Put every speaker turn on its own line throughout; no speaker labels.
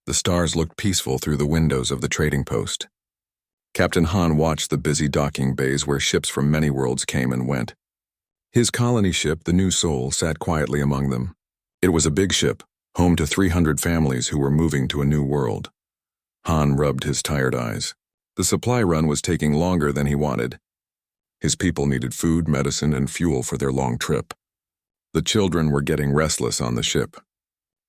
The stars looked peaceful through the windows of the trading post. Captain Han watched the busy docking bays where ships from many worlds came and went. His colony ship, the New Soul, sat quietly among them. It was a big ship, home to 300 families who were moving to a new world. Han rubbed his tired eyes. The supply run was taking longer than he wanted. His people needed food, medicine, and fuel for their long trip. The children were getting restless on the ship.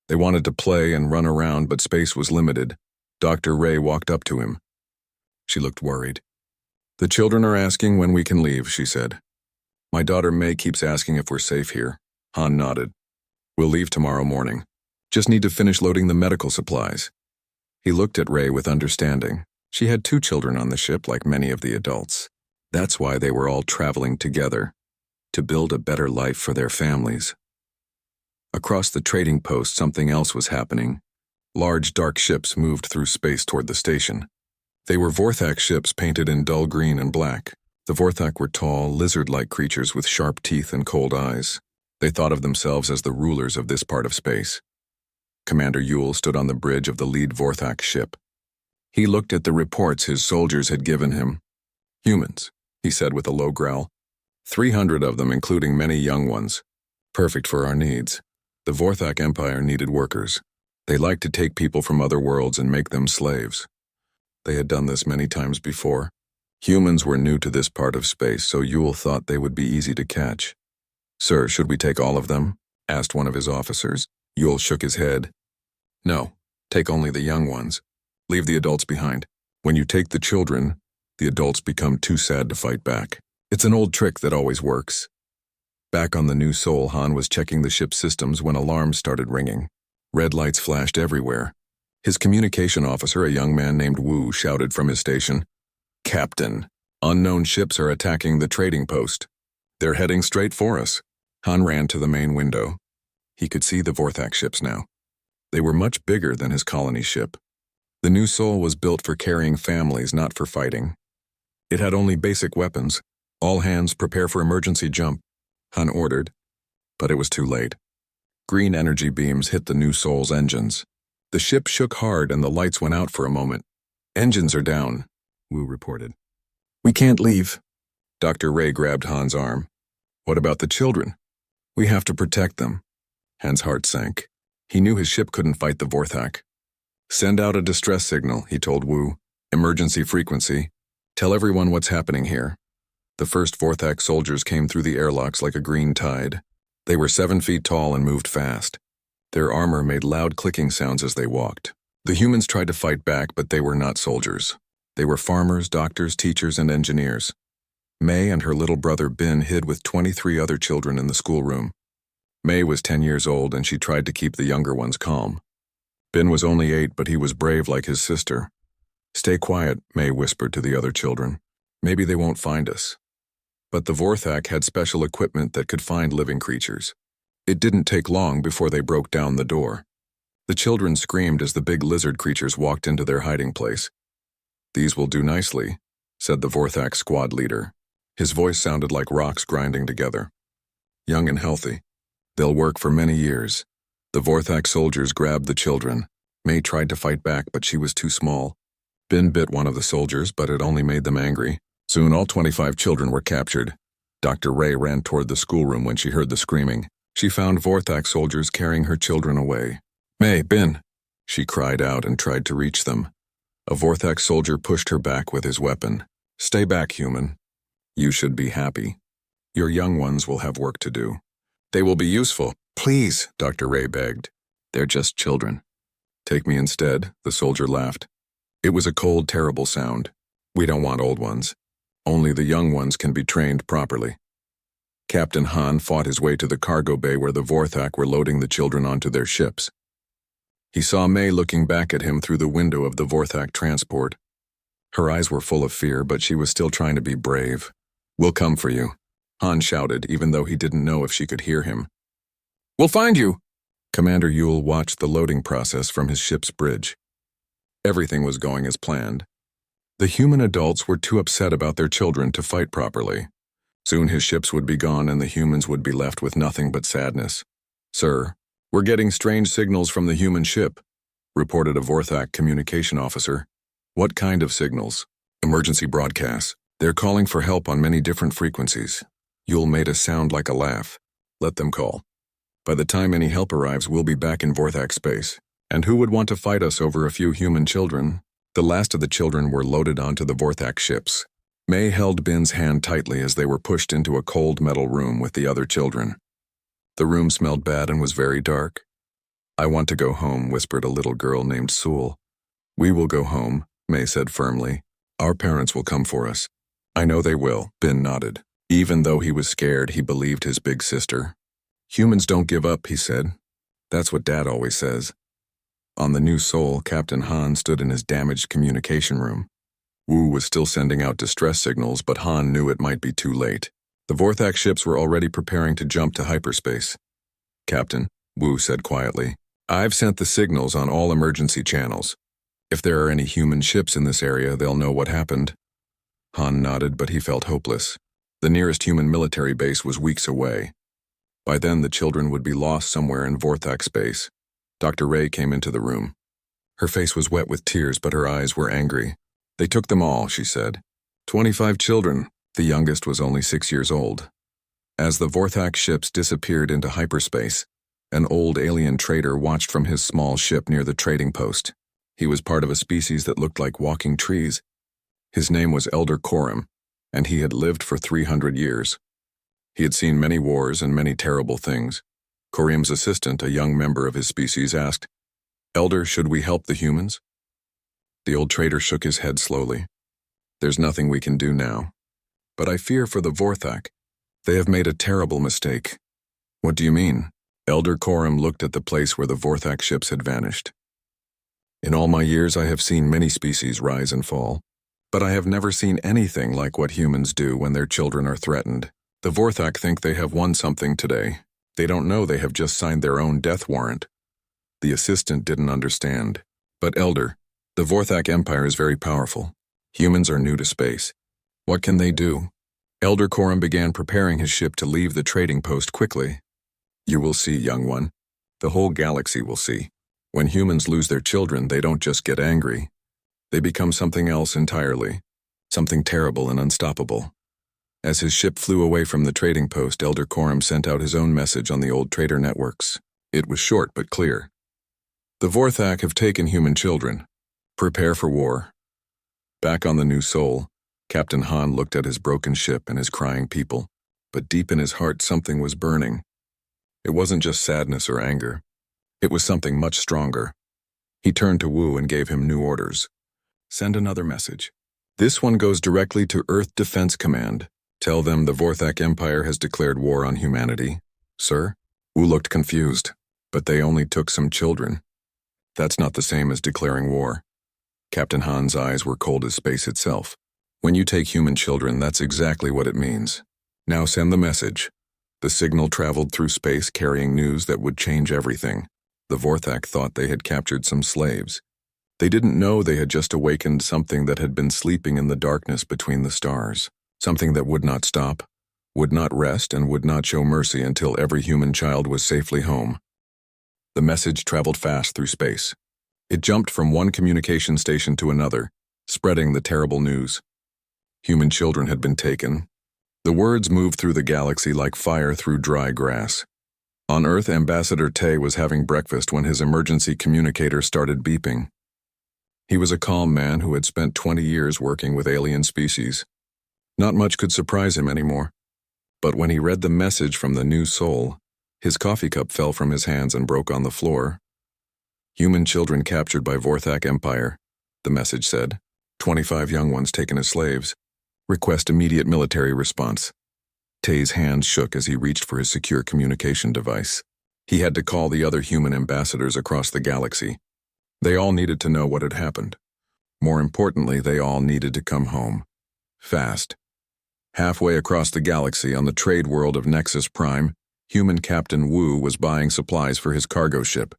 They wanted to play and run around, but space was limited. Dr. Ray walked up to him. She looked worried. "The children are asking when we can leave," she said. "My daughter May keeps asking if we're safe here." Han nodded. "We'll leave tomorrow morning. Just need to finish loading the medical supplies." He looked at Ray with understanding. She had 2 children on the ship like many of the adults. That's why they were all traveling together, to build a better life for their families. Across the trading post, something else was happening. Large dark ships moved through space toward the station. They were Vorthak ships painted in dull green and black. The Vorthak were tall, lizard-like creatures with sharp teeth and cold eyes. They thought of themselves as the rulers of this part of space. Commander Yule stood on the bridge of the lead Vorthak ship. He looked at the reports his soldiers had given him. "Humans," he said with a low growl. 300 of them, including many young ones. "Perfect for our needs." The Vorthak Empire needed workers. They liked to take people from other worlds and make them slaves. They had done this many times before. Humans were new to this part of space, so Yule thought they would be easy to catch. "Sir, should we take all of them?" asked one of his officers. Yule shook his head. "No, take only the young ones. Leave the adults behind. When you take the children, the adults become too sad to fight back. It's an old trick that always works." Back on the New Soul, Han was checking the ship's systems when alarms started ringing. Red lights flashed everywhere. His communication officer, a young man named Wu, shouted from his station, "Captain, unknown ships are attacking the trading post. They're heading straight for us." Han ran to the main window. He could see the Vorthak ships now. They were much bigger than his colony ship. The New Soul was built for carrying families, not for fighting. It had only basic weapons. "All hands prepare for emergency jump," Han ordered, but it was too late. Green energy beams hit the New Soul's engines. The ship shook hard and the lights went out for a moment. "Engines are down," Wu reported. "We can't leave." Dr. Ray grabbed Han's arm. "What about the children? We have to protect them." Han's heart sank. He knew his ship couldn't fight the Vorthak. "Send out a distress signal," he told Wu. "Emergency frequency. Tell everyone what's happening here." The first Vorthak soldiers came through the airlocks like a green tide. They were 7 feet tall and moved fast. Their armor made loud clicking sounds as they walked. The humans tried to fight back, but they were not soldiers. They were farmers, doctors, teachers, and engineers. May and her little brother Bin hid with 23 other children in the schoolroom. May was 10 years old, and she tried to keep the younger ones calm. Bin was only 8, but he was brave like his sister. "Stay quiet," May whispered to the other children. "Maybe they won't find us." But the Vorthak had special equipment that could find living creatures. It didn't take long before they broke down the door. The children screamed as the big lizard creatures walked into their hiding place. "These will do nicely," said the Vorthak squad leader. His voice sounded like rocks grinding together. "Young and healthy. They'll work for many years." The Vorthak soldiers grabbed the children. May tried to fight back, but she was too small. Bin bit one of the soldiers, but it only made them angry. Soon all 25 children were captured. Dr. Ray ran toward the schoolroom when she heard the screaming. She found Vorthak soldiers carrying her children away. "May, Bin!" She cried out and tried to reach them. A Vorthak soldier pushed her back with his weapon. "Stay back, human. You should be happy. Your young ones will have work to do." "They will be useful." "Please," Dr. Ray begged. "They're just children." "Take me instead," the soldier laughed. It was a cold, terrible sound. "We don't want old ones. Only the young ones can be trained properly." Captain Han fought his way to the cargo bay where the Vorthak were loading the children onto their ships. He saw May looking back at him through the window of the Vorthak transport. Her eyes were full of fear, but she was still trying to be brave. "We'll come for you," Han shouted, even though he didn't know if she could hear him. "We'll find you!" Commander Yule watched the loading process from his ship's bridge. Everything was going as planned. The human adults were too upset about their children to fight properly. Soon his ships would be gone and the humans would be left with nothing but sadness. "Sir, we're getting strange signals from the human ship. reported a Vorthak communication officer. What kind of signals? Emergency broadcasts. They're calling for help on many different frequencies. You'll made us sound like a laugh. Let them call. By the time any help arrives, we'll be back in Vorthak space. And who would want to fight us over a few human children? The last of the children were loaded onto the Vorthak ships. May held Bin's hand tightly as they were pushed into a cold metal room with the other children. The room smelled bad and was very dark. I want to go home, whispered a little girl named Sewell. We will go home, May said firmly. Our parents will come for us. I know they will, Bin nodded. Even though he was scared, he believed his big sister. Humans don't give up, he said. That's what Dad always says. On the new Sol, Captain Han stood in his damaged communication room. Wu was still sending out distress signals, but Han knew it might be too late. The Vorthak ships were already preparing to jump to hyperspace. Captain, Wu said quietly, I've sent the signals on all emergency channels. If there are any human ships in this area, they'll know what happened. Han nodded, but he felt hopeless. The nearest human military base was weeks away. By then, the children would be lost somewhere in Vorthak space. Dr. Ray came into the room. Her face was wet with tears, but her eyes were angry. They took them all, she said. 25 children. The youngest was only 6 years old. As the Vorthak ships disappeared into hyperspace, an old alien trader watched from his small ship near the trading post. He was part of a species that looked like walking trees. His name was Elder Coram, and he had lived for 300 years. He had seen many wars and many terrible things. Coram's assistant, a young member of his species, asked, Elder, should we help the humans? The old trader shook his head slowly. There's nothing we can do now. But I fear for the Vorthak. They have made a terrible mistake. What do you mean? Elder Coram looked at the place where the Vorthak ships had vanished. In all my years, I have seen many species rise and fall, but I have never seen anything like what humans do when their children are threatened. The Vorthak think they have won something today. They don't know they have just signed their own death warrant. The assistant didn't understand. But Elder, the Vorthak Empire is very powerful. Humans are new to space. What can they do? Elder Coram began preparing his ship to leave the trading post quickly. You will see, young one. The whole galaxy will see. When humans lose their children, they don't just get angry. They become something else entirely. Something terrible and unstoppable. As his ship flew away from the trading post, Elder Coram sent out his own message on the old trader networks. It was short but clear. The Vorthak have taken human children. Prepare for war. Back on the new Sol, Captain Han looked at his broken ship and his crying people, but deep in his heart something was burning. It wasn't just sadness or anger. It was something much stronger. He turned to Wu and gave him new orders. Send another message. This one goes directly to Earth Defense Command. Tell them the Vorthak Empire has declared war on humanity. Sir? Wu looked confused. But they only took some children. That's not the same as declaring war. Captain Han's eyes were cold as space itself. When you take human children, that's exactly what it means. Now send the message. The signal traveled through space carrying news that would change everything. The Vorthak thought they had captured some slaves. They didn't know they had just awakened something that had been sleeping in the darkness between the stars. Something that would not stop, would not rest, and would not show mercy until every human child was safely home. The message traveled fast through space. It jumped from one communication station to another, spreading the terrible news. Human children had been taken. The words moved through the galaxy like fire through dry grass. On Earth, Ambassador Tay was having breakfast when his emergency communicator started beeping. He was a calm man who had spent 20 years working with alien species. Not much could surprise him anymore. But when he read the message from the new Sol, his coffee cup fell from his hands and broke on the floor. Human children captured by Vorthak Empire, the message said. 25 young ones taken as slaves. Request immediate military response. Tay's hands shook as he reached for his secure communication device. He had to call the other human ambassadors across the galaxy. They all needed to know what had happened. More importantly, they all needed to come home. Fast. Halfway across the galaxy on the trade world of Nexus Prime, human Captain Wu was buying supplies for his cargo ship.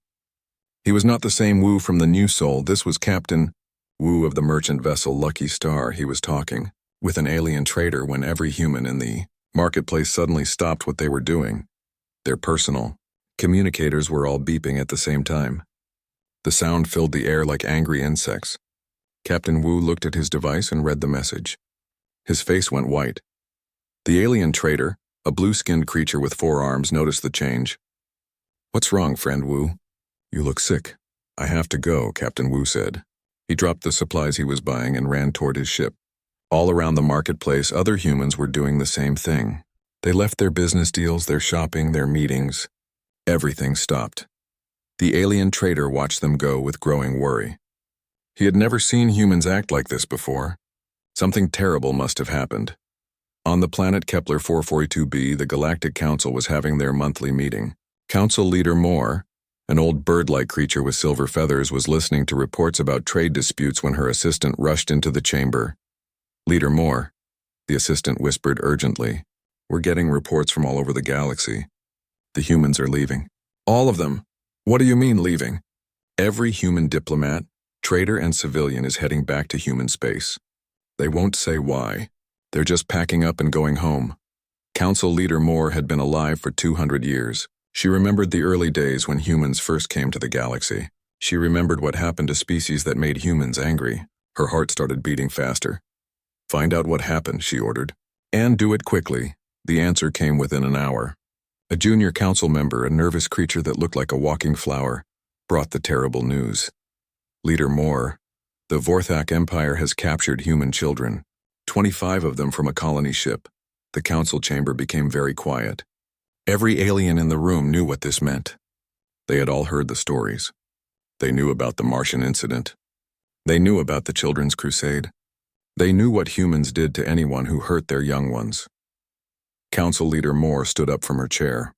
He was not the same Wu from the new Sol. This was Captain Wu of the merchant vessel Lucky Star. He was talking with an alien trader when every human in the marketplace suddenly stopped what they were doing. Their personal communicators were all beeping at the same time. The sound filled the air like angry insects. Captain Wu looked at his device and read the message. His face went white. The alien trader, a blue-skinned creature with 4 arms, noticed the change. "What's wrong, friend Wu? You look sick." "I have to go," Captain Wu said. He dropped the supplies he was buying and ran toward his ship. All around the marketplace, other humans were doing the same thing. They left their business deals, their shopping, their meetings. Everything stopped. The alien trader watched them go with growing worry. He had never seen humans act like this before. Something terrible must have happened. On the planet Kepler 442b, the Galactic Council was having their monthly meeting. Council leader Moore, an old bird-like creature with silver feathers, was listening to reports about trade disputes when her assistant rushed into the chamber. "Leader Moore," the assistant whispered urgently, "we're getting reports from all over the galaxy. The humans are leaving." "All of them? What do you mean leaving?" "Every human diplomat, trader, and civilian is heading back to human space. They won't say why. They're just packing up and going home." Council leader Moore had been alive for 200 years. She remembered the early days when humans first came to the galaxy. She remembered what happened to species that made humans angry. Her heart started beating faster. "Find out what happened," she ordered. "And do it quickly." The answer came within an hour. A junior council member, a nervous creature that looked like a walking flower, brought the terrible news. "Leader Moore, the Vorthak Empire has captured human children, 25 of them from a colony ship." The council chamber became very quiet. Every alien in the room knew what this meant. They had all heard the stories. They knew about the Martian incident. They knew about the Children's Crusade. They knew what humans did to anyone who hurt their young ones. Council leader Moore stood up from her chair.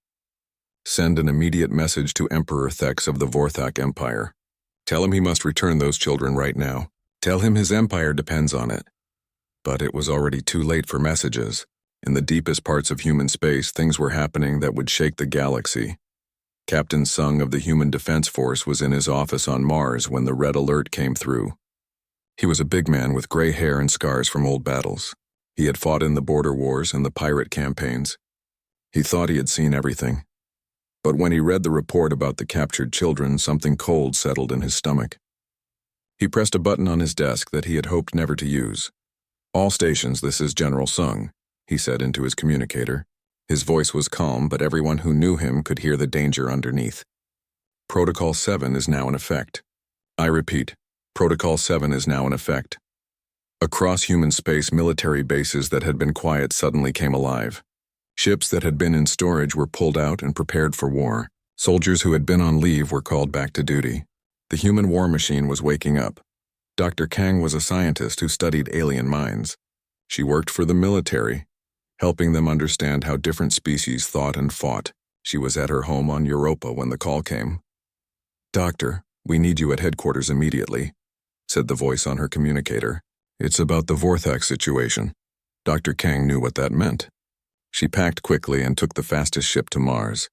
"Send an immediate message to Emperor Thex of the Vorthak Empire. Tell him he must return those children right now. Tell him his empire depends on it." But it was already too late for messages. In the deepest parts of human space, things were happening that would shake the galaxy. Captain Sung of the Human Defense Force was in his office on Mars when the red alert came through. He was a big man with gray hair and scars from old battles. He had fought in the border wars and the pirate campaigns. He thought he had seen everything. But when he read the report about the captured children, something cold settled in his stomach. He pressed a button on his desk that he had hoped never to use. "All stations, this is General Sung," he said into his communicator. His voice was calm, but everyone who knew him could hear the danger underneath. "Protocol 7 is now in effect. I repeat, Protocol 7 is now in effect." Across human space, military bases that had been quiet suddenly came alive. Ships that had been in storage were pulled out and prepared for war. Soldiers who had been on leave were called back to duty. The human war machine was waking up. Dr. Kang was a scientist who studied alien minds. She worked for the military, helping them understand how different species thought and fought. She was at her home on Europa when the call came. "Doctor, we need you at headquarters immediately," said the voice on her communicator. "It's about the Vorthak situation." Dr. Kang knew what that meant. She packed quickly and took the fastest ship to Mars.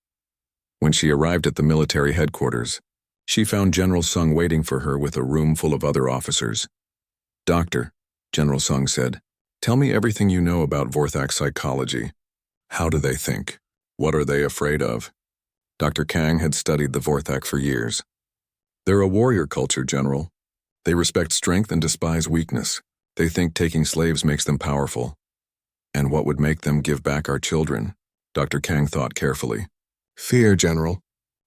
When she arrived at the military headquarters, she found General Sung waiting for her with a room full of other officers. "Doctor," General Sung said, "tell me everything you know about Vorthak psychology. How do they think? What are they afraid of?" Dr. Kang had studied the Vorthak for years. "They're a warrior culture, General. They respect strength and despise weakness. They think taking slaves makes them powerful. And what would make them give back our children?" Dr. Kang thought carefully. "Fear, General.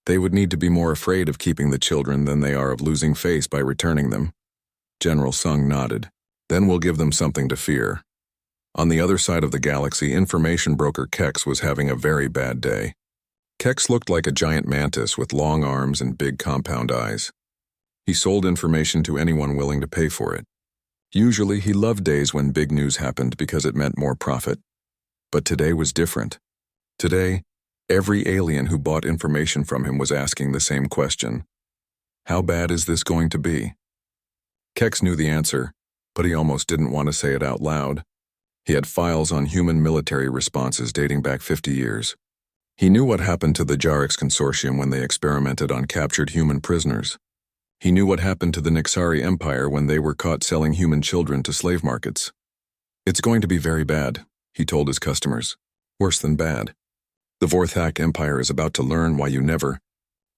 They would need to be more afraid of keeping the children than they are of losing face by returning them." General Sung nodded. "Then we'll give them something to fear." On the other side of the galaxy, information broker Kex was having a very bad day. Kex looked like a giant mantis with long arms and big compound eyes. He sold information to anyone willing to pay for it. Usually he loved days when big news happened because it meant more profit. But today was different. Today, every alien who bought information from him was asking the same question. How bad is this going to be? Kex knew the answer, but he almost didn't want to say it out loud. He had files on human military responses dating back 50 years. He knew what happened to the Jarix Consortium when they experimented on captured human prisoners. He knew what happened to the Nixari Empire when they were caught selling human children to slave markets. "It's going to be very bad," he told his customers. "Worse than bad. The Vorthak Empire is about to learn why you never,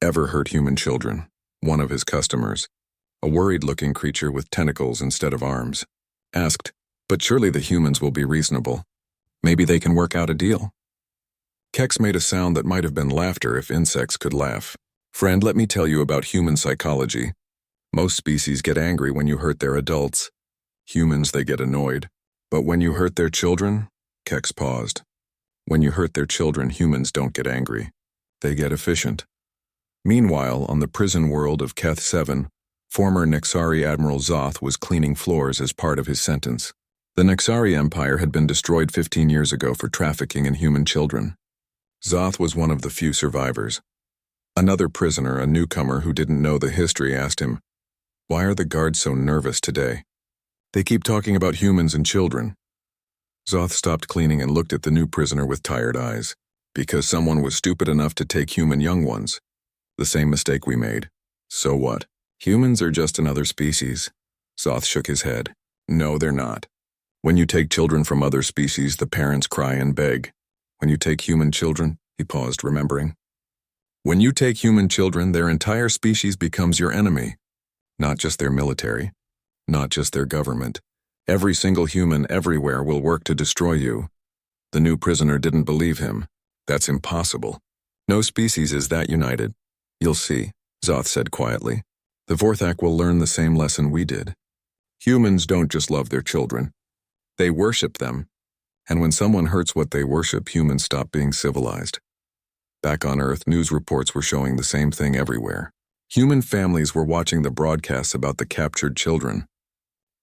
ever hurt human children. One of his customers, a worried-looking creature with tentacles instead of arms, asked, "But surely the humans will be reasonable. Maybe they can work out a deal." Kex made a sound that might have been laughter if insects could laugh. "Friend, let me tell you about human psychology. Most species get angry when you hurt their adults. Humans, they get annoyed. But when you hurt their children," Kex paused. "When you hurt their children, humans don't get angry. They get efficient." Meanwhile, on the prison world of Keth 7, former Nexari Admiral Zoth was cleaning floors as part of his sentence. The Nexari Empire had been destroyed 15 years ago for trafficking in human children. Zoth was one of the few survivors. Another prisoner, a newcomer who didn't know the history, asked him, "Why are the guards so nervous today? They keep talking about humans and children." Zoth stopped cleaning and looked at the new prisoner with tired eyes. "Because someone was stupid enough to take human young ones. The same mistake we made. So what? Humans are just another species." Zoth shook his head. "No, they're not. When you take children from other species, the parents cry and beg. When you take human children," he paused, remembering. "When you take human children, their entire species becomes your enemy. Not just their military, not just their government. Every single human everywhere will work to destroy you." The new prisoner didn't believe him. "That's impossible. No species is that united." "You'll see," Zoth said quietly. "The Vorthak will learn the same lesson we did. Humans don't just love their children. They worship them. And when someone hurts what they worship, humans stop being civilized." Back on Earth, news reports were showing the same thing everywhere. Human families were watching the broadcasts about the captured children.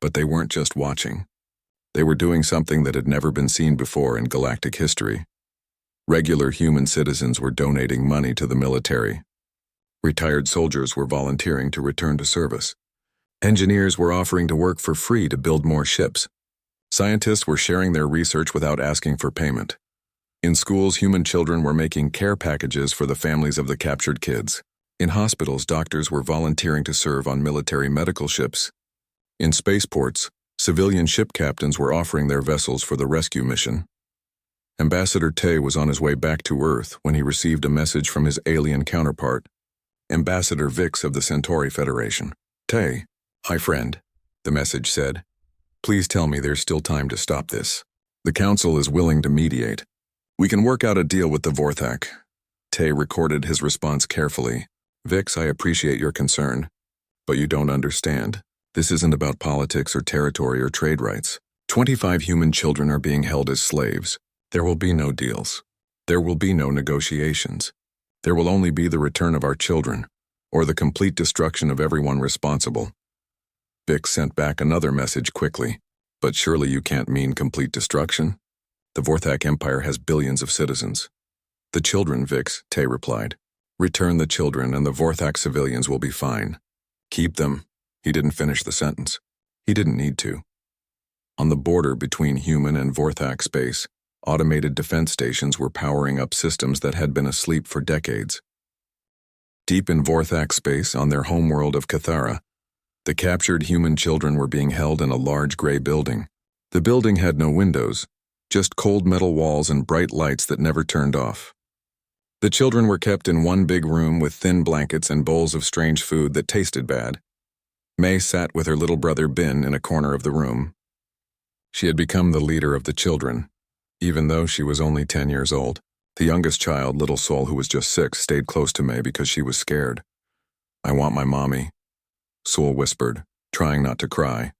But they weren't just watching. They were doing something that had never been seen before in galactic history. Regular human citizens were donating money to the military. Retired soldiers were volunteering to return to service. Engineers were offering to work for free to build more ships. Scientists were sharing their research without asking for payment. In schools, human children were making care packages for the families of the captured kids. In hospitals, doctors were volunteering to serve on military medical ships. In spaceports, civilian ship captains were offering their vessels for the rescue mission. Ambassador Tay was on his way back to Earth when he received a message from his alien counterpart, Ambassador Vix of the Centauri Federation. "Tay, hi friend," the message said. "Please tell me there's still time to stop this. The Council is willing to mediate. We can work out a deal with the Vorthak." Tay recorded his response carefully. "Vix, I appreciate your concern. But you don't understand. This isn't about politics or territory or trade rights. 25 human children are being held as slaves. There will be no deals. There will be no negotiations. There will only be the return of our children, or the complete destruction of everyone responsible." Vix sent back another message quickly. "But surely you can't mean complete destruction? The Vorthak Empire has billions of citizens." "The children, Vix," Tay replied. "Return the children and the Vorthak civilians will be fine. Keep them." He didn't finish the sentence. He didn't need to. On the border between human and Vorthak space, automated defense stations were powering up systems that had been asleep for decades. Deep in Vorthak space, on their homeworld of Cathara, the captured human children were being held in a large gray building. The building had no windows, just cold metal walls and bright lights that never turned off. The children were kept in one big room with thin blankets and bowls of strange food that tasted bad. May sat with her little brother Bin in a corner of the room. She had become the leader of the children, even though she was only 10 years old. The youngest child, Little Soul, who was just 6, stayed close to May because she was scared. "I want my mommy," Soul whispered, trying not to cry.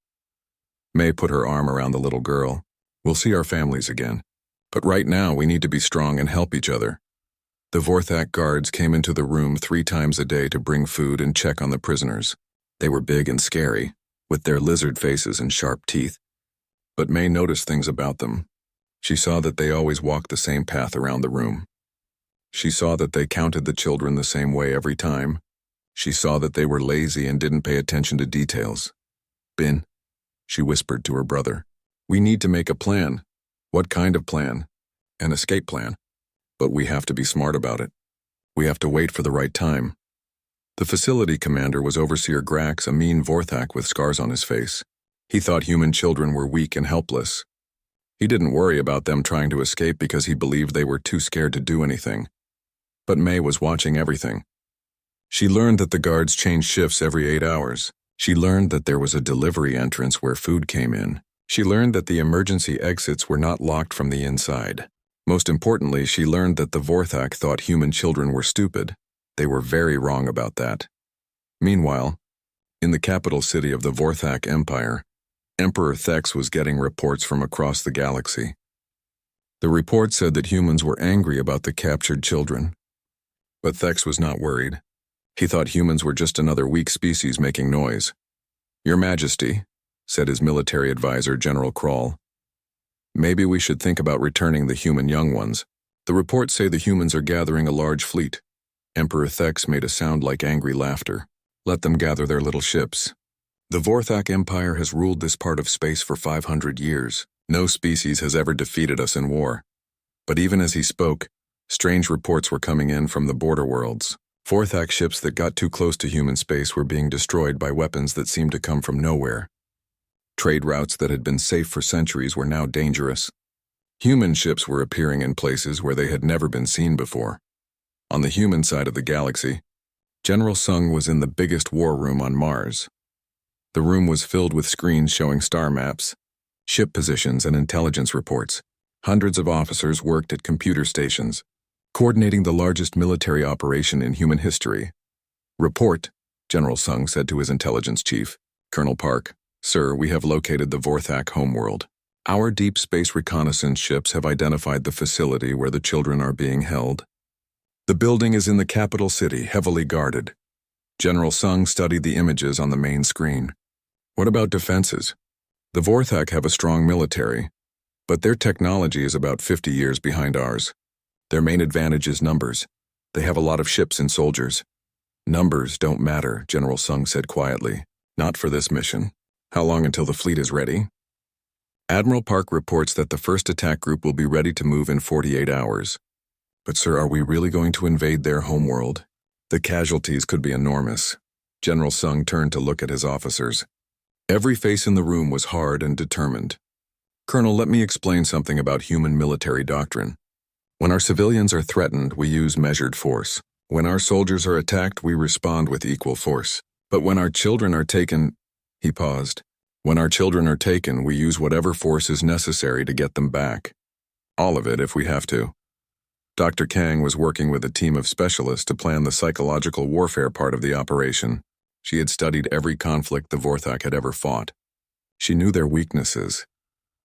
May put her arm around the little girl. "We'll see our families again. But right now we need to be strong and help each other." The Vorthak guards came into the room 3 times a day to bring food and check on the prisoners. They were big and scary, with their lizard faces and sharp teeth. But May noticed things about them. She saw that they always walked the same path around the room. She saw that they counted the children the same way every time. She saw that they were lazy and didn't pay attention to details. "Bin," she whispered to her brother, "we need to make a plan." "What kind of plan?" "An escape plan. But we have to be smart about it. We have to wait for the right time." The facility commander was Overseer Grax, a mean Vorthak with scars on his face. He thought human children were weak and helpless. He didn't worry about them trying to escape because he believed they were too scared to do anything. But May was watching everything. She learned that the guards changed shifts every 8 hours. She learned that there was a delivery entrance where food came in. She learned that the emergency exits were not locked from the inside. Most importantly, she learned that the Vorthak thought human children were stupid. They were very wrong about that. Meanwhile, in the capital city of the Vorthak Empire, Emperor Thex was getting reports from across the galaxy. The report said that humans were angry about the captured children. But Thex was not worried. He thought humans were just another weak species making noise. "Your Majesty," said his military advisor, General Kroll, "maybe we should think about returning the human young ones. The reports say the humans are gathering a large fleet." Emperor Thex made a sound like angry laughter. "Let them gather their little ships. The Vorthak Empire has ruled this part of space for 500 years. No species has ever defeated us in war." But even as he spoke, strange reports were coming in from the border worlds. Vorthak ships that got too close to human space were being destroyed by weapons that seemed to come from nowhere. Trade routes that had been safe for centuries were now dangerous. Human ships were appearing in places where they had never been seen before. On the human side of the galaxy, General Sung was in the biggest war room on Mars. The room was filled with screens showing star maps, ship positions, and intelligence reports. Hundreds of officers worked at computer stations, coordinating the largest military operation in human history. "Report," General Sung said to his intelligence chief, Colonel Park. "Sir, we have located the Vorthak homeworld. Our deep space reconnaissance ships have identified the facility where the children are being held. The building is in the capital city, heavily guarded." General Sung studied the images on the main screen. "What about defenses? The Vorthak have a strong military, but their technology is about 50 years behind ours. Their main advantage is numbers. They have a lot of ships and soldiers." "Numbers don't matter," General Sung said quietly. "Not for this mission. How long until the fleet is ready?" Admiral Park reports that the first attack group will be ready to move in 48 hours. "But sir, are we really going to invade their homeworld? The casualties could be enormous." General Sung turned to look at his officers. Every face in the room was hard and determined. "Colonel, let me explain something about human military doctrine. When our civilians are threatened, we use measured force. When our soldiers are attacked, we respond with equal force. But when our children are taken—" He paused. "When our children are taken, we use whatever force is necessary to get them back. All of it if we have to." Dr. Kang was working with a team of specialists to plan the psychological warfare part of the operation. She had studied every conflict the Vorthak had ever fought. She knew their weaknesses.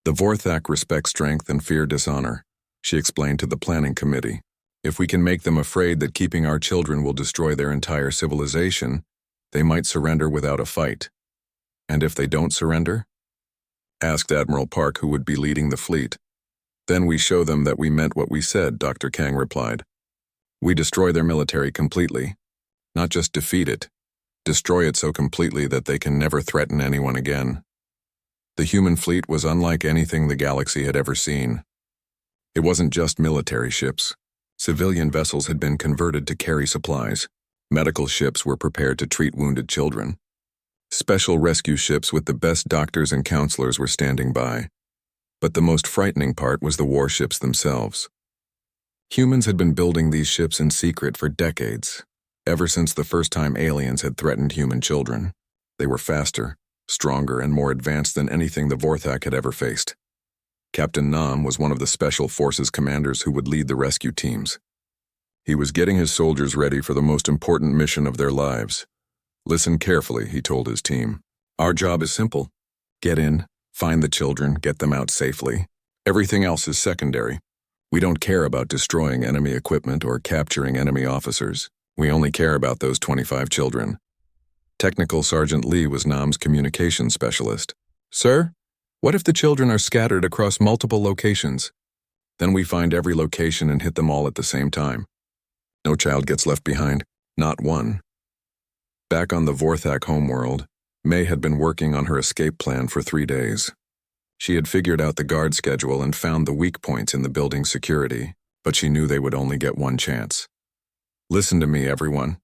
"The Vorthak respect strength and fear dishonor," she explained to the planning committee. "If we can make them afraid that keeping our children will destroy their entire civilization, they might surrender without a fight." "And if they don't surrender?" asked Admiral Park, who would be leading the fleet. "Then we show them that we meant what we said," Dr. Kang replied. "We destroy their military completely. Not just defeat it. Destroy it so completely that they can never threaten anyone again." The human fleet was unlike anything the galaxy had ever seen. It wasn't just military ships. Civilian vessels had been converted to carry supplies. Medical ships were prepared to treat wounded children. Special rescue ships with the best doctors and counselors were standing by. But the most frightening part was the warships themselves. Humans had been building these ships in secret for decades, ever since the first time aliens had threatened human children. They were faster, stronger, and more advanced than anything the Vorthak had ever faced. Captain Nam was one of the Special Forces commanders who would lead the rescue teams. He was getting his soldiers ready for the most important mission of their lives. "Listen carefully," he told his team. "Our job is simple. Get in, find the children, get them out safely. Everything else is secondary. We don't care about destroying enemy equipment or capturing enemy officers. We only care about those 25 children." Technical Sergeant Lee was Nam's communications specialist. "Sir, what if the children are scattered across multiple locations?" "Then we find every location and hit them all at the same time. No child gets left behind, not one." Back on the Vorthak homeworld, May had been working on her escape plan for 3 days. She had figured out the guard schedule and found the weak points in the building's security, but she knew they would only get one chance. "Listen to me, everyone,"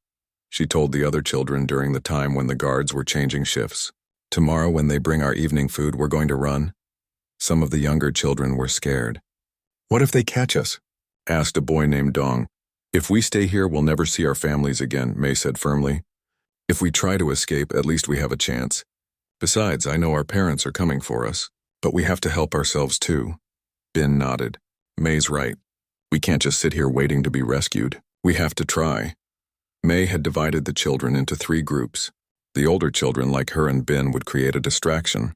she told the other children during the time when the guards were changing shifts. "Tomorrow when they bring our evening food, we're going to run." Some of the younger children were scared. "What if they catch us?" asked a boy named Dong. If we stay here, we'll never see our families again, May said firmly. If we try to escape, at least we have a chance. Besides, I know our parents are coming for us, but we have to help ourselves too. Ben nodded. May's right. We can't just sit here waiting to be rescued. We have to try. May had divided the children into 3 groups. The older children, like her and Ben, would create a distraction.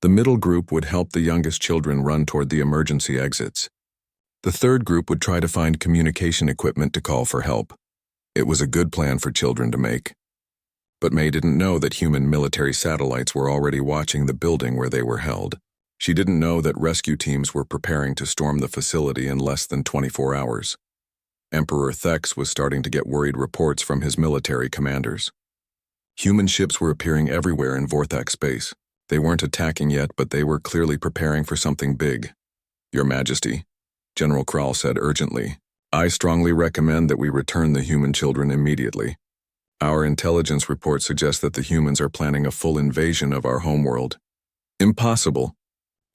The middle group would help the youngest children run toward the emergency exits. The third group would try to find communication equipment to call for help. It was a good plan for children to make. But May didn't know that human military satellites were already watching the building where they were held. She didn't know that rescue teams were preparing to storm the facility in less than 24 hours. Emperor Thex was starting to get worried reports from his military commanders. Human ships were appearing everywhere in Vorthak space. They weren't attacking yet, but they were clearly preparing for something big. Your Majesty, General Krall said urgently, I strongly recommend that we return the human children immediately. Our intelligence report suggests that the humans are planning a full invasion of our homeworld. Impossible,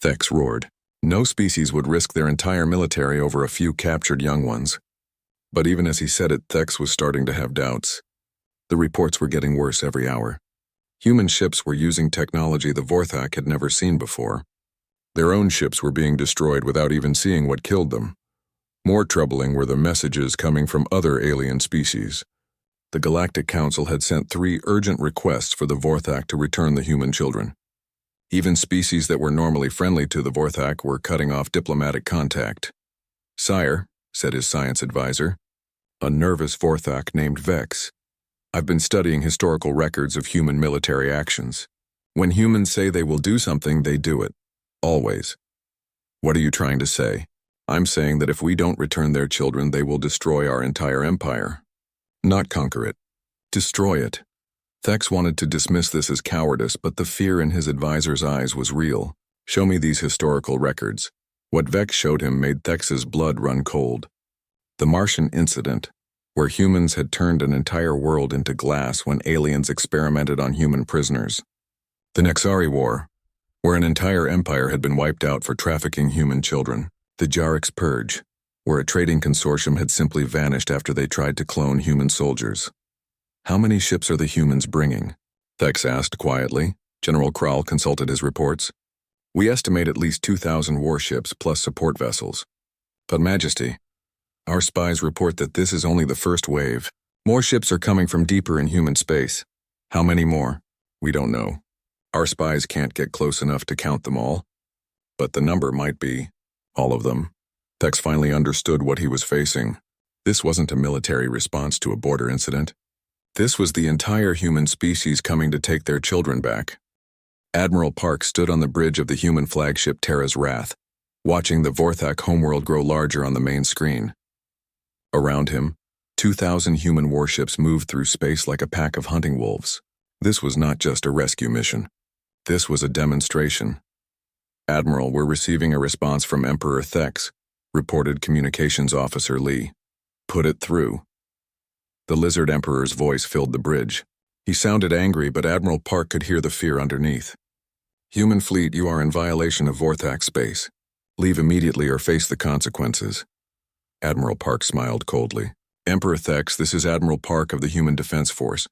Thex roared. No species would risk their entire military over a few captured young ones. But even as he said it, Thex was starting to have doubts. The reports were getting worse every hour. Human ships were using technology the Vorthak had never seen before. Their own ships were being destroyed without even seeing what killed them. More troubling were the messages coming from other alien species. The Galactic Council had sent 3 urgent requests for the Vorthak to return the human children. Even species that were normally friendly to the Vorthak were cutting off diplomatic contact. Sire, said his science advisor, a nervous Vorthak named Vex. I've been studying historical records of human military actions. When humans say they will do something, they do it. Always. What are you trying to say? I'm saying that if we don't return their children, they will destroy our entire empire. Not conquer it. Destroy it. Thex wanted to dismiss this as cowardice, but the fear in his advisor's eyes was real. Show me these historical records. What Vex showed him made Thex's blood run cold. The Martian incident, where humans had turned an entire world into glass when aliens experimented on human prisoners. The HFY War, where an entire empire had been wiped out for trafficking human children. The Jarix Purge, where a trading consortium had simply vanished after they tried to clone human soldiers. How many ships are the humans bringing? Thex asked quietly. General Krall consulted his reports. We estimate at least 2,000 warships plus support vessels. But Majesty, our spies report that this is only the first wave. More ships are coming from deeper in human space. How many more? We don't know. Our spies can't get close enough to count them all. But the number might be all of them. Thex finally understood what he was facing. This wasn't a military response to a border incident. This was the entire human species coming to take their children back. Admiral Park stood on the bridge of the human flagship Terra's Wrath, watching the Vorthak homeworld grow larger on the main screen. Around him, 2,000 human warships moved through space like a pack of hunting wolves. This was not just a rescue mission. This was a demonstration. Admiral, we're receiving a response from Emperor Thex, reported Communications Officer Lee. Put it through. The Lizard Emperor's voice filled the bridge. He sounded angry, but Admiral Park could hear the fear underneath. Human fleet, you are in violation of Vorthak space. Leave immediately or face the consequences. Admiral Park smiled coldly. Emperor Thex, this is Admiral Park of the Human Defense Force.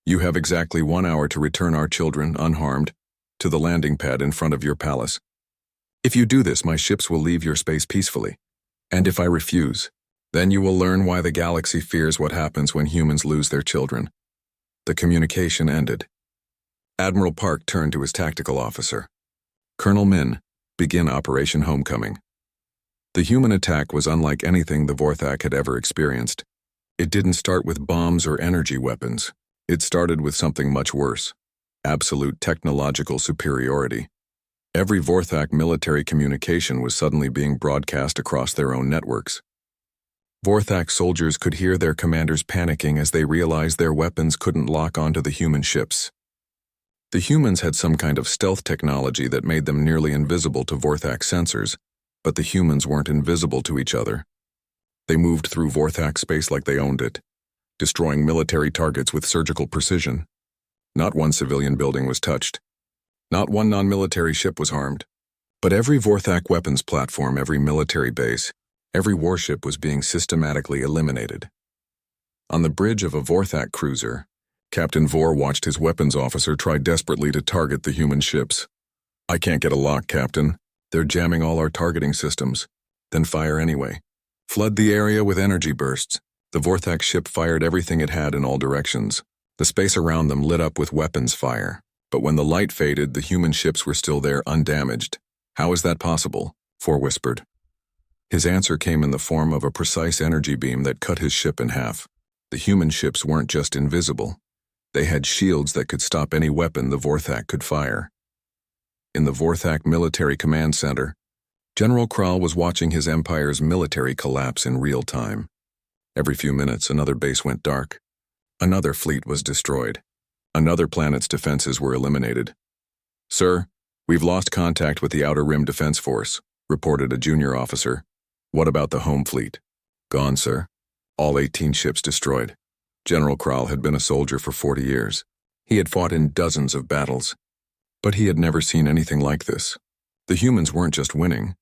You have exactly 1 hour to return our children, unharmed, to the landing pad in front of your palace. If you do this, my ships will leave your space peacefully. And if I refuse, then you will learn why the galaxy fears what happens when humans lose their children. The communication ended. Admiral Park turned to his tactical officer. Colonel Min, begin Operation Homecoming. The human attack was unlike anything the Vorthak had ever experienced. It didn't start with bombs or energy weapons. It started with something much worse. Absolute technological superiority. Every Vorthak military communication was suddenly being broadcast across their own networks. Vorthak soldiers could hear their commanders panicking as they realized their weapons couldn't lock onto the human ships. The humans had some kind of stealth technology that made them nearly invisible to Vorthak sensors, but the humans weren't invisible to each other. They moved through Vorthak space like they owned it, destroying military targets with surgical precision. Not one civilian building was touched. Not one non-military ship was harmed. But every Vorthak weapons platform, every military base, Every warship was being systematically eliminated. On the bridge of a Vorthak cruiser, Captain Vor watched his weapons officer try desperately to target the human ships. "I can't get a lock, Captain. They're jamming all our targeting systems." "Then fire anyway. Flood the area with energy bursts." The Vorthak ship fired everything it had in all directions. The space around them lit up with weapons fire. But when the light faded, the human ships were still there, undamaged. "How is that possible?" Vor whispered. His answer came in the form of a precise energy beam that cut his ship in half. The human ships weren't just invisible. They had shields that could stop any weapon the Vorthak could fire. In the Vorthak Military Command Center, General Kral was watching his empire's military collapse in real time. Every few minutes, another base went dark. Another fleet was destroyed. Another planet's defenses were eliminated. "Sir, we've lost contact with the Outer Rim Defense Force," reported a junior officer. "What about the home fleet?" "Gone, sir. All 18 ships destroyed." General Kral had been a soldier for 40 years. He had fought in dozens of battles. But he had never seen anything like this. The humans weren't just winning.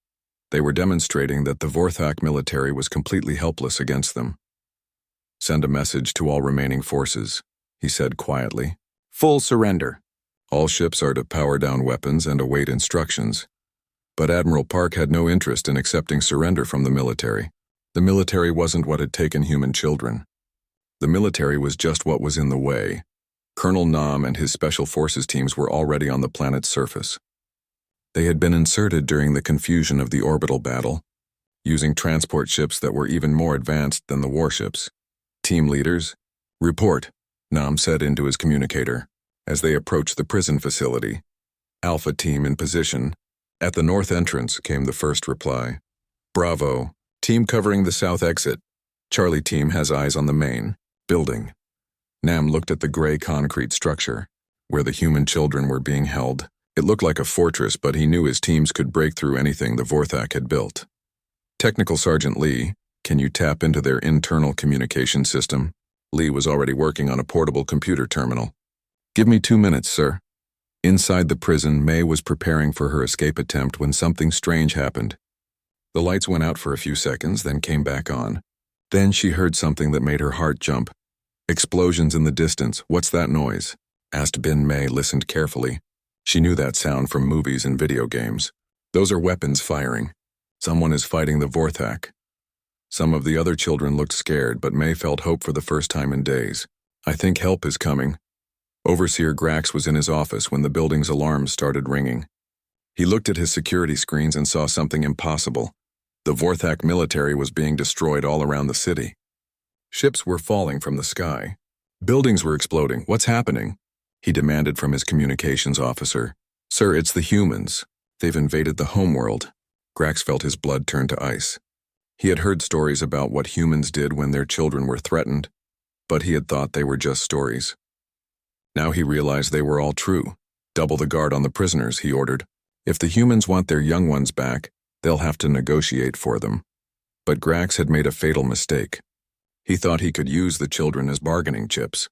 They were demonstrating that the Vorthak military was completely helpless against them. "Send a message to all remaining forces," he said quietly. "Full surrender. All ships are to power down weapons and await instructions." But Admiral Park had no interest in accepting surrender from the military. The military wasn't what had taken human children. The military was just what was in the way. Colonel Nam and his special forces teams were already on the planet's surface. They had been inserted during the confusion of the orbital battle, using transport ships that were even more advanced than the warships. "Team leaders, report," Nam said into his communicator, as they approached the prison facility. "Alpha team in position." At the north entrance came the first reply. "Bravo. Team covering the south exit. Charlie team has eyes on the main building." Nam looked at the gray concrete structure, where the human children were being held. It looked like a fortress, but he knew his teams could break through anything the Vorthak had built. "Technical Sergeant Lee, can you tap into their internal communication system?" Lee was already working on a portable computer terminal. "Give me 2 minutes, sir." Inside the prison, May was preparing for her escape attempt when something strange happened. The lights went out for a few seconds, then came back on. Then she heard something that made her heart jump. Explosions in the distance. "What's that noise?" asked Bin. May listened carefully. She knew that sound from movies and video games. "Those are weapons firing. Someone is fighting the Vorthak." Some of the other children looked scared, but May felt hope for the first time in days. "I think help is coming." Overseer Grax was in his office when the building's alarms started ringing. He looked at his security screens and saw something impossible. The Vorthak military was being destroyed all around the city. Ships were falling from the sky. Buildings were exploding. "What's happening?" he demanded from his communications officer. "Sir, it's the humans. They've invaded the homeworld." Grax felt his blood turn to ice. He had heard stories about what humans did when their children were threatened, but he had thought they were just stories. Now he realized they were all true. "Double the guard on the prisoners," he ordered. "If the humans want their young ones back, they'll have to negotiate for them." But Grax had made a fatal mistake. He thought he could use the children as bargaining chips.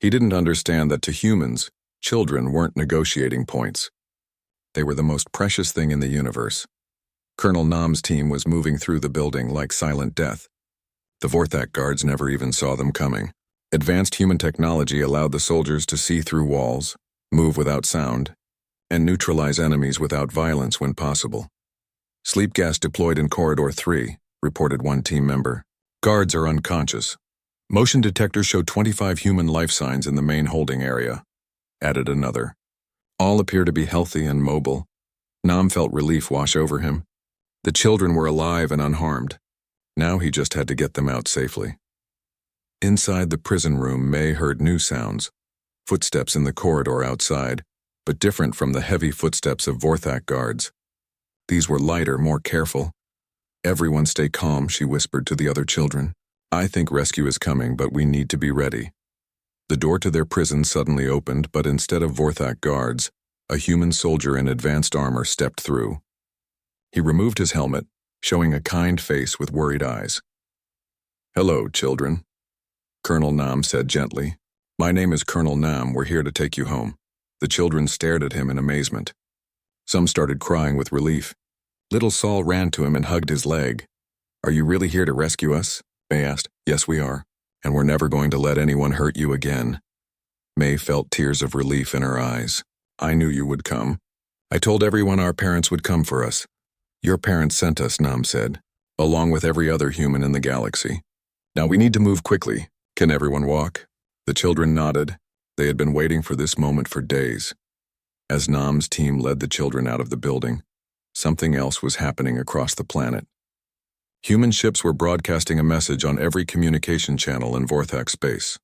He didn't understand that to humans, children weren't negotiating points. They were the most precious thing in the universe. Colonel Nam's team was moving through the building like silent death. The Vorthak guards never even saw them coming. Advanced human technology allowed the soldiers to see through walls, move without sound, and neutralize enemies without violence when possible. "Sleep gas deployed in Corridor 3, reported one team member. "Guards are unconscious. Motion detectors show 25 human life signs in the main holding area," added another. "All appear to be healthy and mobile." Nam felt relief wash over him. The children were alive and unharmed. Now he just had to get them out safely. Inside the prison room, May heard new sounds. Footsteps in the corridor outside, but different from the heavy footsteps of Vorthak guards. These were lighter, more careful. "Everyone stay calm," she whispered to the other children. "I think rescue is coming, but we need to be ready." The door to their prison suddenly opened, but instead of Vorthak guards, a human soldier in advanced armor stepped through. He removed his helmet, showing a kind face with worried eyes. "Hello, children," Colonel Nam said gently. "My name is Colonel Nam. We're here to take you home." The children stared at him in amazement. Some started crying with relief. Little Saul ran to him and hugged his leg. Are you really here to rescue us? May asked. Yes, we are. And we're never going to let anyone hurt you again. May felt tears of relief in her eyes. I knew you would come. I told everyone our parents would come for us. Your parents sent us, Nam said, along with every other human in the galaxy. Now we need to move quickly. Can everyone walk? The children nodded. They had been waiting for this moment for days. As Nam's team led the children out of the building, something else was happening across the planet. Human ships were broadcasting a message on every communication channel in Vorthak space.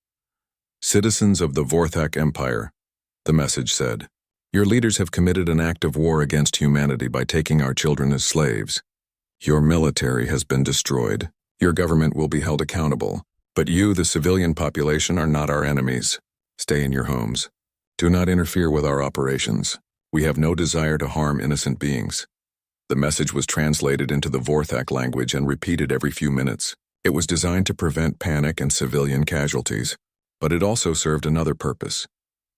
Citizens of the Vorthak Empire, the message said, your leaders have committed an act of war against humanity by taking our children as slaves. Your military has been destroyed. Your government will be held accountable. But you, the civilian population, are not our enemies. Stay in your homes. Do not interfere with our operations. We have no desire to harm innocent beings. The message was translated into the Vorthak language and repeated every few minutes. It was designed to prevent panic and civilian casualties, but it also served another purpose.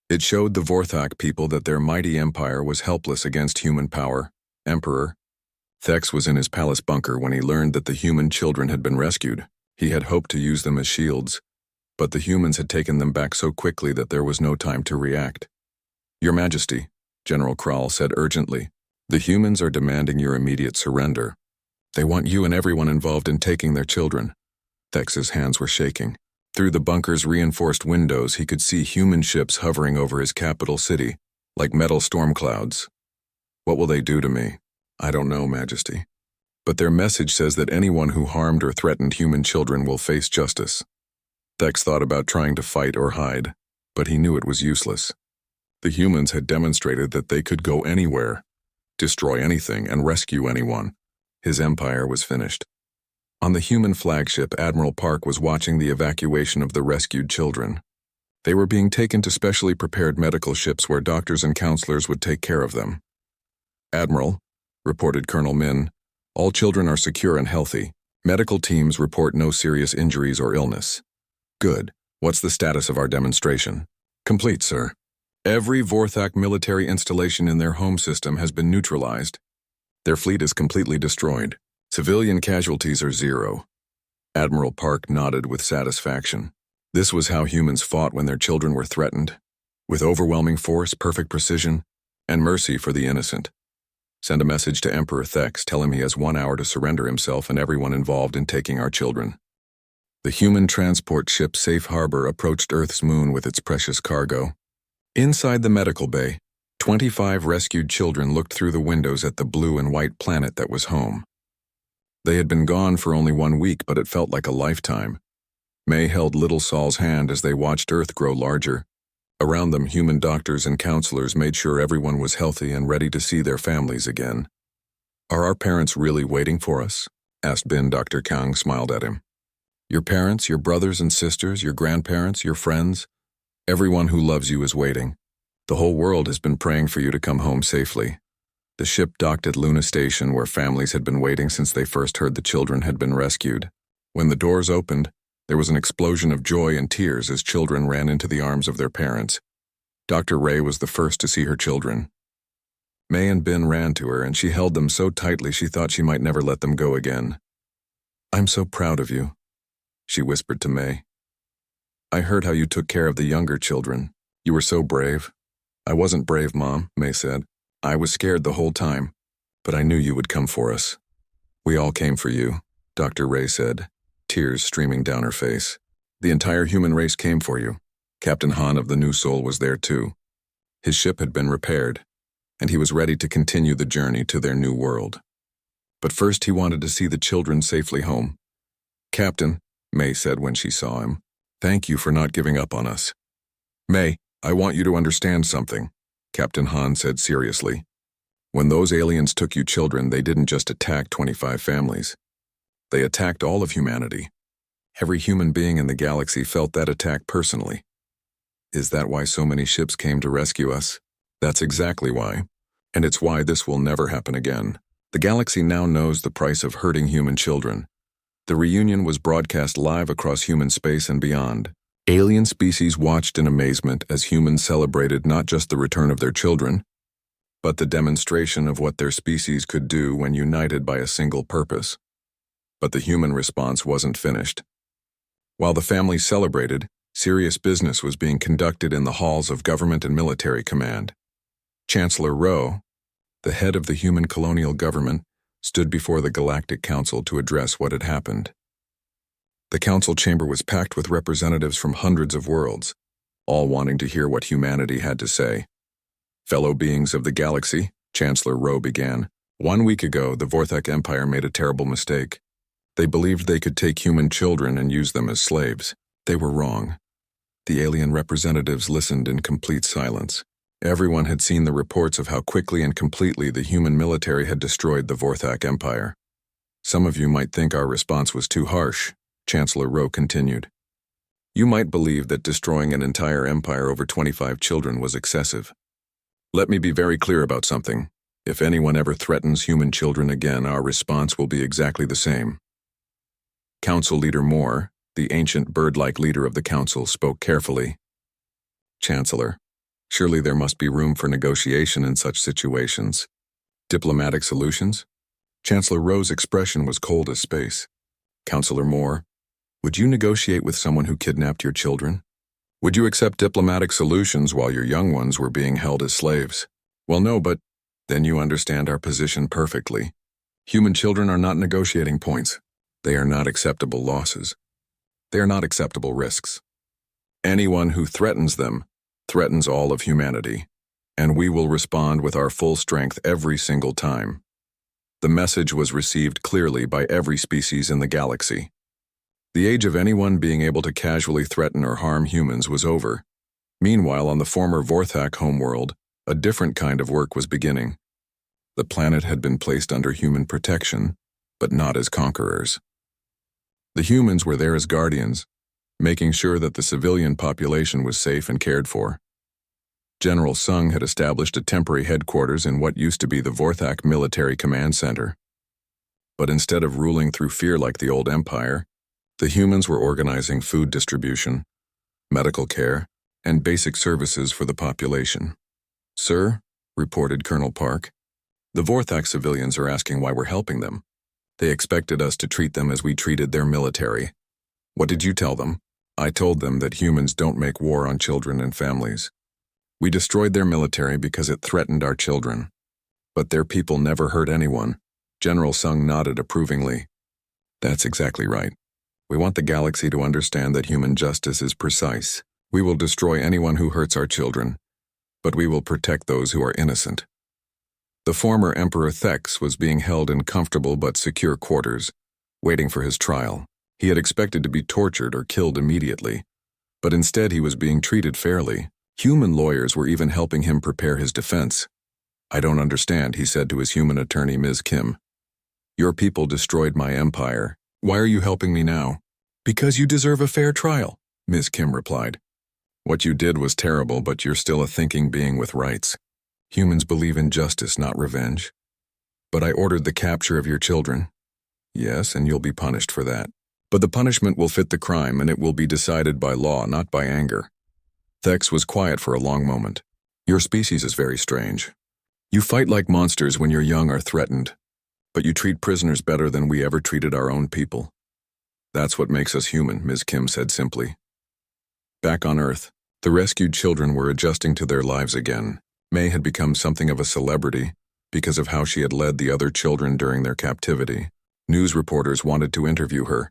It showed the Vorthak people that their mighty empire was helpless against human power. Emperor Thex was in his palace bunker when he learned that the human children had been rescued. He had hoped to use them as shields, but the humans had taken them back so quickly that there was no time to react. Your Majesty, General Kral said urgently, the humans are demanding your immediate surrender. They want you and everyone involved in taking their children. Thex's hands were shaking. Through the bunker's reinforced windows, he could see human ships hovering over his capital city, like metal storm clouds. What will they do to me? I don't know, Majesty. But their message says that anyone who harmed or threatened human children will face justice. Thex thought about trying to fight or hide, but he knew it was useless. The humans had demonstrated that they could go anywhere, destroy anything, and rescue anyone. His empire was finished. On the human flagship, Admiral Park was watching the evacuation of the rescued children. They were being taken to specially prepared medical ships where doctors and counselors would take care of them. Admiral, reported Colonel Min, all children are secure and healthy. Medical teams report no serious injuries or illness. Good. What's the status of our demonstration? Complete, sir. Every Vorthak military installation in their home system has been neutralized. Their fleet is completely destroyed. Civilian casualties are 0. Admiral Park nodded with satisfaction. This was how humans fought when their children were threatened, with overwhelming force, perfect precision, and mercy for the innocent. Send a message to Emperor Thex, tell him he has 1 hour to surrender himself and everyone involved in taking our children. The human transport ship Safe Harbor approached Earth's moon with its precious cargo. Inside the medical bay, 25 rescued children looked through the windows at the blue and white planet that was home. They had been gone for only 1 week, but it felt like a lifetime. May held little Saul's hand as they watched Earth grow larger. Around them, human doctors and counselors made sure everyone was healthy and ready to see their families again. Are our parents really waiting for us? Asked Bin. Dr. Kang smiled at him. Your parents, your brothers and sisters, your grandparents, your friends, everyone who loves you is waiting. The whole world has been praying for you to come home safely. The ship docked at Luna Station where families had been waiting since they first heard the children had been rescued. When the doors opened, there was an explosion of joy and tears as children ran into the arms of their parents. Dr. Ray was the first to see her children. May and Bin ran to her and she held them so tightly she thought she might never let them go again. I'm so proud of you, she whispered to May. I heard how you took care of the younger children. You were so brave. I wasn't brave, Mom, May said. I was scared the whole time, but I knew you would come for us. We all came for you, Dr. Ray said, tears streaming down her face. The entire human race came for you. Captain Han of the New Soul was there too. His ship had been repaired, and he was ready to continue the journey to their new world. But first he wanted to see the children safely home. Captain, May said when she saw him, thank you for not giving up on us. May, I want you to understand something, Captain Han said seriously. When those aliens took you children, they didn't just attack 25 families. They attacked all of humanity. Every human being in the galaxy felt that attack personally. Is that why so many ships came to rescue us? That's exactly why. And it's why this will never happen again. The galaxy now knows the price of hurting human children. The reunion was broadcast live across human space and beyond. Alien species watched in amazement as humans celebrated not just the return of their children, but the demonstration of what their species could do when united by a single purpose. But the human response wasn't finished. While the family celebrated, serious business was being conducted in the halls of government and military command. Chancellor Rowe, the head of the human colonial government, stood before the Galactic Council to address what had happened. The council chamber was packed with representatives from hundreds of worlds, all wanting to hear what humanity had to say. Fellow beings of the galaxy, Chancellor Rowe began, 1 week ago the Vorthak Empire made a terrible mistake. They believed they could take human children and use them as slaves. They were wrong. The alien representatives listened in complete silence. Everyone had seen the reports of how quickly and completely the human military had destroyed the Vorthak Empire. Some of you might think our response was too harsh, Chancellor Rowe continued. You might believe that destroying an entire empire over 25 children was excessive. Let me be very clear about something. If anyone ever threatens human children again, our response will be exactly the same. Council Leader Moore, the ancient bird-like leader of the council, spoke carefully. Chancellor, surely there must be room for negotiation in such situations. Diplomatic solutions? Chancellor Rowe's expression was cold as space. Councillor Moore, would you negotiate with someone who kidnapped your children? Would you accept diplomatic solutions while your young ones were being held as slaves? Well, no, but then you understand our position perfectly. Human children are not negotiating points. They are not acceptable losses. They are not acceptable risks. Anyone who threatens them threatens all of humanity, and we will respond with our full strength every single time. The message was received clearly by every species in the galaxy. The age of anyone being able to casually threaten or harm humans was over. Meanwhile, on the former Vorthak homeworld, a different kind of work was beginning. The planet had been placed under human protection, but not as conquerors. The humans were there as guardians, making sure that the civilian population was safe and cared for. General Sung had established a temporary headquarters in what used to be the Vorthak Military Command Center. But instead of ruling through fear like the old empire, the humans were organizing food distribution, medical care, and basic services for the population. Sir, reported Colonel Park, the Vorthak civilians are asking why we're helping them. They expected us to treat them as we treated their military. What did you tell them? I told them that humans don't make war on children and families. We destroyed their military because it threatened our children. But their people never hurt anyone. General Sung nodded approvingly. That's exactly right. We want the galaxy to understand that human justice is precise. We will destroy anyone who hurts our children, but we will protect those who are innocent. The former Emperor Thex was being held in comfortable but secure quarters, waiting for his trial. He had expected to be tortured or killed immediately, but instead he was being treated fairly. Human lawyers were even helping him prepare his defense. I don't understand, he said to his human attorney, Ms. Kim. Your people destroyed my empire. Why are you helping me now? Because you deserve a fair trial, Ms. Kim replied. What you did was terrible, but you're still a thinking being with rights. Humans believe in justice, not revenge. But I ordered the capture of your children. Yes, and you'll be punished for that. But the punishment will fit the crime, and it will be decided by law, not by anger. Thex was quiet for a long moment. Your species is very strange. You fight like monsters when your young are threatened, but you treat prisoners better than we ever treated our own people. That's what makes us human, Ms. Kim said simply. Back on Earth, the rescued children were adjusting to their lives again. May had become something of a celebrity because of how she had led the other children during their captivity. News reporters wanted to interview her,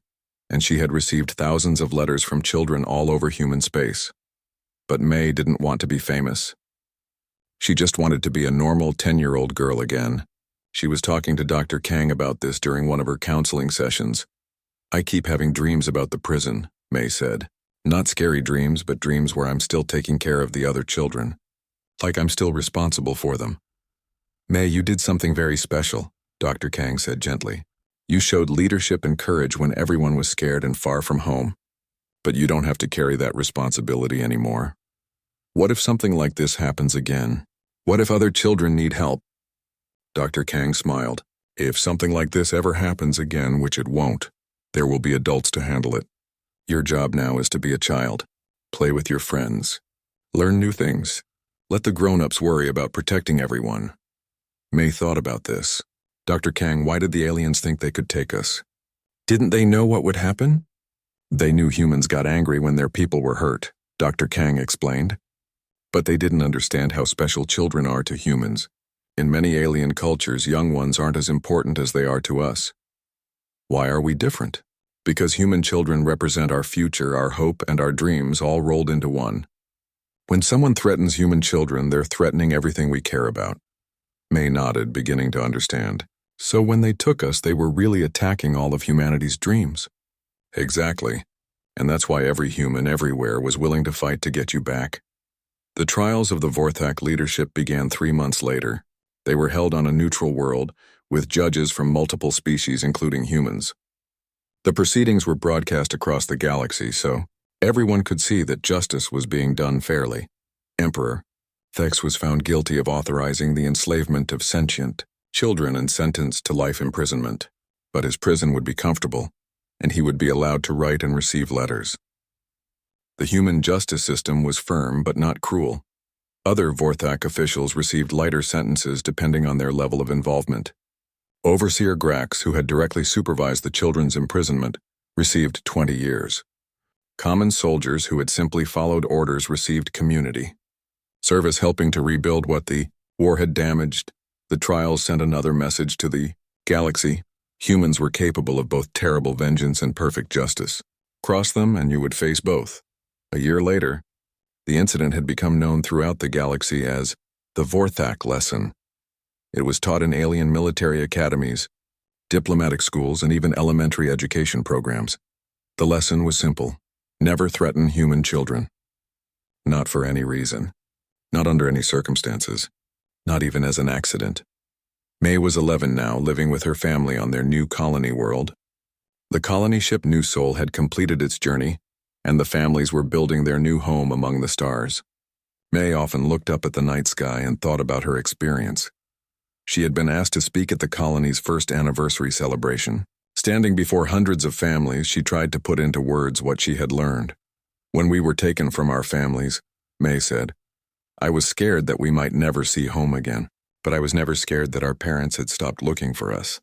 and she had received thousands of letters from children all over human space. But May didn't want to be famous. She just wanted to be a normal 10-year-old girl again. She was talking to Dr. Kang about this during one of her counseling sessions. I keep having dreams about the prison, May said. Not scary dreams, but dreams where I'm still taking care of the other children. Like I'm still responsible for them. May, you did something very special, Dr. Kang said gently. You showed leadership and courage when everyone was scared and far from home. But you don't have to carry that responsibility anymore. What if something like this happens again? What if other children need help? Dr. Kang smiled. If something like this ever happens again, which it won't, there will be adults to handle it. Your job now is to be a child. Play with your friends. Learn new things. Let the grown-ups worry about protecting everyone. May thought about this. Dr. Kang, why did the aliens think they could take us? Didn't they know what would happen? They knew humans got angry when their people were hurt, Dr. Kang explained. But they didn't understand how special children are to humans. In many alien cultures, young ones aren't as important as they are to us. Why are we different? Because human children represent our future, our hope, and our dreams all rolled into one. When someone threatens human children, they're threatening everything we care about. May nodded, beginning to understand. So when they took us, they were really attacking all of humanity's dreams. Exactly. And that's why every human everywhere was willing to fight to get you back. The trials of the Vorthak leadership began 3 months later. They were held on a neutral world, with judges from multiple species including humans. The proceedings were broadcast across the galaxy, so everyone could see that justice was being done fairly. Emperor Thex was found guilty of authorizing the enslavement of sentient children and sentenced to life imprisonment. But his prison would be comfortable, and he would be allowed to write and receive letters. The human justice system was firm but not cruel. Other Vorthak officials received lighter sentences depending on their level of involvement. Overseer Grax, who had directly supervised the children's imprisonment, received 20 years. Common soldiers who had simply followed orders received community service, helping to rebuild what the war had damaged. The trials sent another message to the galaxy. Humans were capable of both terrible vengeance and perfect justice. Cross them and you would face both. A year later, the incident had become known throughout the galaxy as the Vorthak lesson. It was taught in alien military academies, diplomatic schools, and even elementary education programs. The lesson was simple: never threaten human children. Not for any reason. Not under any circumstances. Not even as an accident. May was 11 now, living with her family on their new colony world. The colony ship New Soul had completed its journey, and the families were building their new home among the stars. May often looked up at the night sky and thought about her experience. She had been asked to speak at the colony's first anniversary celebration. Standing before hundreds of families, she tried to put into words what she had learned. When we were taken from our families, May said, I was scared that we might never see home again, but I was never scared that our parents had stopped looking for us.